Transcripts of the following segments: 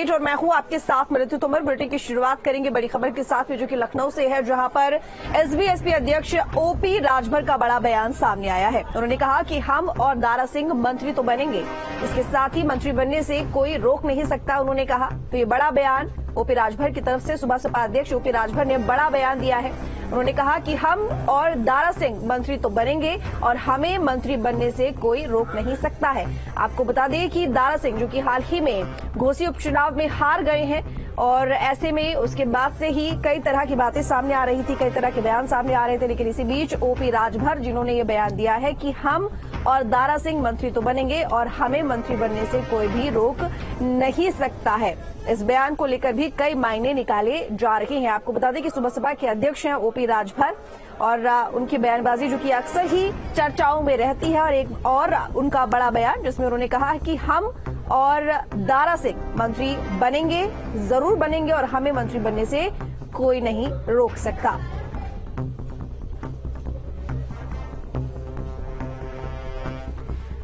और मैं हूं आपके साथ मृत्यु तोमर। बुलेटिन की शुरुआत करेंगे बड़ी खबर के साथ में, जो कि लखनऊ से है, जहां पर एसबी अध्यक्ष ओपी राजभर का बड़ा बयान सामने आया है। उन्होंने कहा कि हम और दारा सिंह मंत्री तो बनेंगे, इसके साथ ही मंत्री बनने से कोई रोक नहीं सकता, उन्होंने कहा। तो ये बड़ा बयान ओपी राजभर की तरफ से सुबह सपा अध्यक्ष ओपी राजभर ने बड़ा बयान दिया है। उन्होंने कहा कि हम और दारा सिंह मंत्री तो बनेंगे और हमें मंत्री बनने से कोई रोक नहीं सकता है। आपको बता दें कि दारा सिंह, जो कि हाल ही में घोसी उपचुनाव में हार गए हैं, और ऐसे में उसके बाद से ही कई तरह की बातें सामने आ रही थी, कई तरह के बयान सामने आ रहे थे। लेकिन इसी बीच ओपी राजभर, जिन्होंने ये बयान दिया है कि हम और दारा सिंह मंत्री तो बनेंगे और हमें मंत्री बनने से कोई भी रोक नहीं सकता है। इस बयान को लेकर भी कई मायने निकाले जा रहे हैं। आपको बता दें कि सुबह सपा के अध्यक्ष हैं ओपी राजभर, और उनकी बयानबाजी जो कि अक्सर ही चर्चाओं में रहती है, और एक और उनका बड़ा बयान जिसमें उन्होंने कहा कि हम और दारा सिंह मंत्री बनेंगे, जरूर बनेंगे, और हमें मंत्री बनने से कोई नहीं रोक सकता।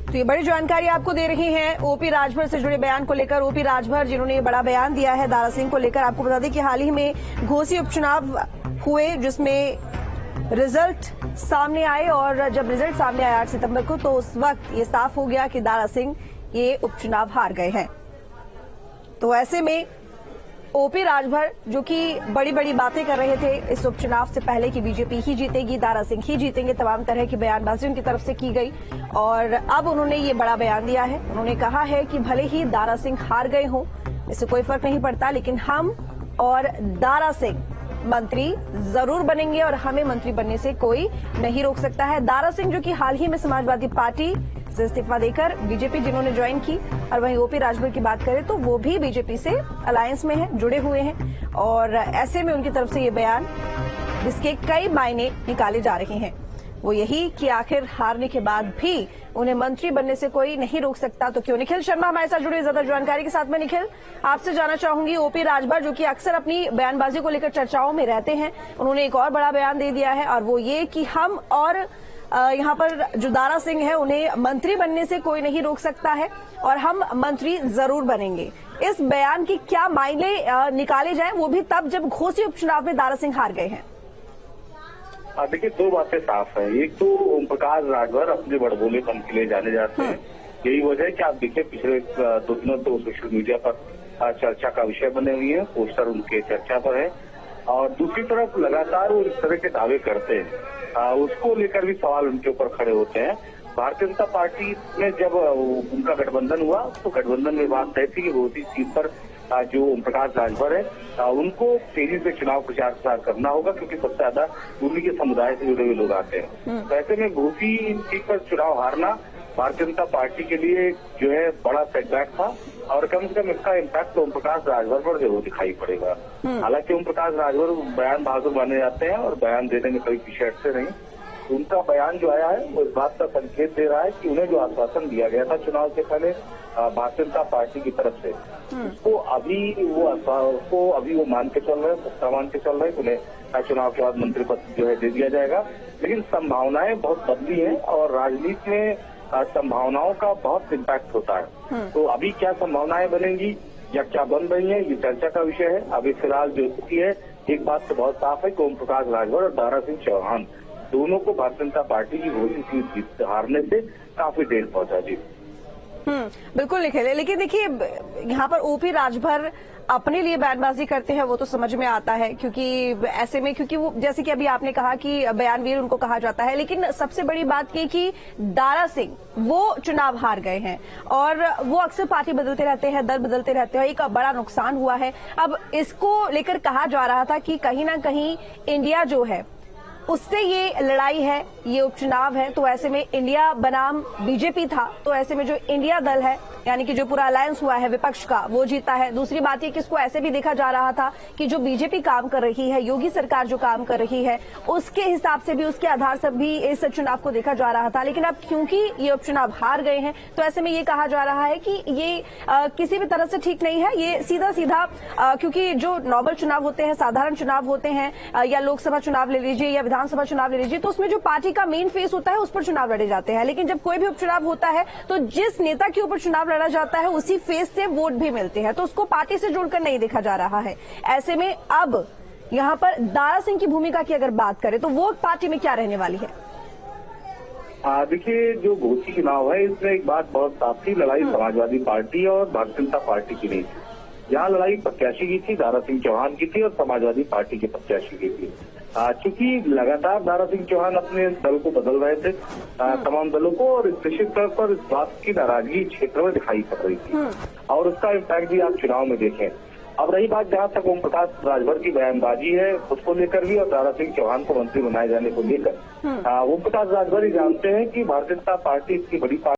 तो ये बड़ी जानकारी आपको दे रही है ओपी राजभर से जुड़े बयान को लेकर। ओपी राजभर, जिन्होंने ये बड़ा बयान दिया है दारा सिंह को लेकर। आपको बता दें कि हाल ही में घोसी उपचुनाव हुए, जिसमें रिजल्ट सामने आए, और जब रिजल्ट सामने आया 8 सितंबर को, तो उस वक्त ये साफ हो गया कि दारा सिंह ये उपचुनाव हार गए हैं। तो ऐसे में ओपी राजभर, जो कि बड़ी बड़ी बातें कर रहे थे इस उपचुनाव से पहले कि बीजेपी ही जीतेगी, दारा सिंह ही जीतेंगे, तमाम तरह की बयानबाजी उनकी तरफ से की गई, और अब उन्होंने ये बड़ा बयान दिया है। उन्होंने कहा है कि भले ही दारा सिंह हार गए हों, इससे कोई फर्क नहीं पड़ता, लेकिन हम और दारा सिंह मंत्री जरूर बनेंगे और हमें मंत्री बनने से कोई नहीं रोक सकता है। दारा सिंह, जो कि हाल ही में समाजवादी पार्टी से इस्तीफा देकर बीजेपी जिन्होंने ज्वाइन की, और वहीं ओपी राजभर की बात करें तो वो भी बीजेपी से अलायंस में हैं, जुड़े हुए हैं, और ऐसे में उनकी तरफ से ये बयान, जिसके कई मायने निकाले जा रहे हैं, वो यही कि आखिर हारने के बाद भी उन्हें मंत्री बनने से कोई नहीं रोक सकता। तो क्यों निखिल शर्मा हमारे साथ जुड़े ज्यादा जानकारी के साथ में। निखिल, आपसे जानना चाहूंगी, ओपी राजभर, जो कि अक्सर अपनी बयानबाजी को लेकर चर्चाओं में रहते हैं, उन्होंने एक और बड़ा बयान दे दिया है, और वो ये कि हम और यहाँ पर जो दारा सिंह है, उन्हें मंत्री बनने से कोई नहीं रोक सकता है और हम मंत्री जरूर बनेंगे। इस बयान की क्या मायने निकाले जाएं, वो भी तब जब घोसी उपचुनाव में दारा सिंह हार गए हैं। देखिए, दो बातें साफ है। एक तो ओम प्रकाश राजभर अपने बड़बोलेपन के लिए जाने जाते हैं। यही वजह है कि आप देखिए पिछले 2 दिनों तो सोशल मीडिया पर चर्चा का विषय बने हुए हैं, पोस्टर उनके चर्चा पर है, और दूसरी तरफ लगातार वो इस तरह के दावे करते हैं, उसको लेकर भी सवाल उनके ऊपर खड़े होते हैं। भारतीय जनता पार्टी में जब उनका गठबंधन हुआ, तो गठबंधन में बात तय थी कि घोसी सीट पर जो ओम प्रकाश राजभर है, उनको तेजी से चुनाव प्रचार प्रसार करना होगा, क्योंकि सबसे ज्यादा उन्हीं के समुदाय से जुड़े हुए लोग आते हैं। तो ऐसे में घोसी सीट पर चुनाव हारना भारतीय जनता पार्टी के लिए जो है बड़ा सेटबैक था, और कम से कम इसका इम्पैक्ट ओम प्रकाश राजभर पर जरूर दिखाई पड़ेगा। हालांकि ओम प्रकाश राजभर बयान बहादुर माने जाते हैं और बयान देने में कभी पीछे हटते नहीं। उनका बयान जो आया है वो इस बात का संकेत दे रहा है कि उन्हें जो आश्वासन दिया गया था चुनाव से पहले भारतीय जनता पार्टी की तरफ से, उसको अभी वो मान के चल रहे हैं, सत्ता मान के चल रहे हैं। उन्हें चुनाव के बाद मंत्री पद जो है दे दिया जाएगा। लेकिन संभावनाएं बहुत बदली हैं, और राजनीति में संभावनाओं का बहुत इम्पैक्ट होता है। तो अभी क्या संभावनाएं बनेंगी या क्या बन रही है, ये चर्चा का विषय है। अभी फिलहाल जो स्थिति है, एक बात तो बहुत साफ है कि ओम प्रकाश राजभर और दारा सिंह चौहान दोनों को भारतीय जनता पार्टी की घोषित सीट हारने से काफी देर पहुंचा। जी बिल्कुल निखिल, लेकिन देखिए यहाँ पर ओपी राजभर अपने लिए बयानबाजी करते हैं, वो तो समझ में आता है, क्योंकि ऐसे में, क्योंकि वो जैसे कि अभी आपने कहा कि बयानवीर उनको कहा जाता है, लेकिन सबसे बड़ी बात ये कि दारा सिंह वो चुनाव हार गए हैं, और वो अक्सर पार्टी बदलते रहते हैं, दल बदलते रहते हैं, एक बड़ा नुकसान हुआ है। अब इसको लेकर कहा जा रहा था कि कहीं ना कहीं इंडिया जो है उससे ये लड़ाई है, ये उपचुनाव है, तो ऐसे में इंडिया बनाम बीजेपी था, तो ऐसे में जो इंडिया दल है, यानी कि जो पूरा अलायंस हुआ है विपक्ष का, वो जीता है। दूसरी बात ये कि इसको ऐसे भी देखा जा रहा था कि जो बीजेपी काम कर रही है, योगी सरकार जो काम कर रही है, उसके हिसाब से भी, उसके आधार से भी इस चुनाव को देखा जा रहा था। लेकिन अब क्योंकि ये उपचुनाव हार गए हैं, तो ऐसे में ये कहा जा रहा है कि ये किसी भी तरह से ठीक नहीं है। ये सीधा सीधा क्योंकि जो नॉर्मल चुनाव होते हैं, साधारण चुनाव होते हैं, या लोकसभा चुनाव ले लीजिए या विधानसभा चुनाव ले लीजिए, तो उसमें जो पार्टी का मेन फेस होता है उस पर चुनाव लड़े जाते हैं, लेकिन जब कोई भी उपचुनाव होता है तो जिस नेता के ऊपर चुनाव लड़ा जाता है उसी फेस से वोट भी मिलते हैं, तो उसको पार्टी से जोड़कर नहीं देखा जा रहा है। ऐसे में अब यहाँ पर दारा सिंह की भूमिका की अगर बात करें तो वो पार्टी में क्या रहने वाली है? देखिए, जो घोसी चुनाव है इसमें एक बात बहुत साफ थी, लड़ाई समाजवादी पार्टी और भारतीय जनता पार्टी की नहीं थी। यहाँ लड़ाई प्रत्याशी की थी, दारा सिंह चौहान की थी और समाजवादी पार्टी के प्रत्याशी की थी। चूंकि लगातार दारा सिंह चौहान अपने दल को बदल रहे थे, तमाम दलों को, और निश्चित तौर पर इस बात की नाराजगी क्षेत्र में दिखाई पड़ रही थी और उसका इम्पैक्ट भी आप चुनाव में देखें। अब रही बात जहां तक ओम प्रकाश राजभर की बयानबाजी है उसको लेकर भी और दारा सिंह चौहान को मंत्री बनाए जाने को लेकर, ओम प्रकाश राजभर ही जानते हैं कि भारतीय जनता पार्टी इसकी बड़ी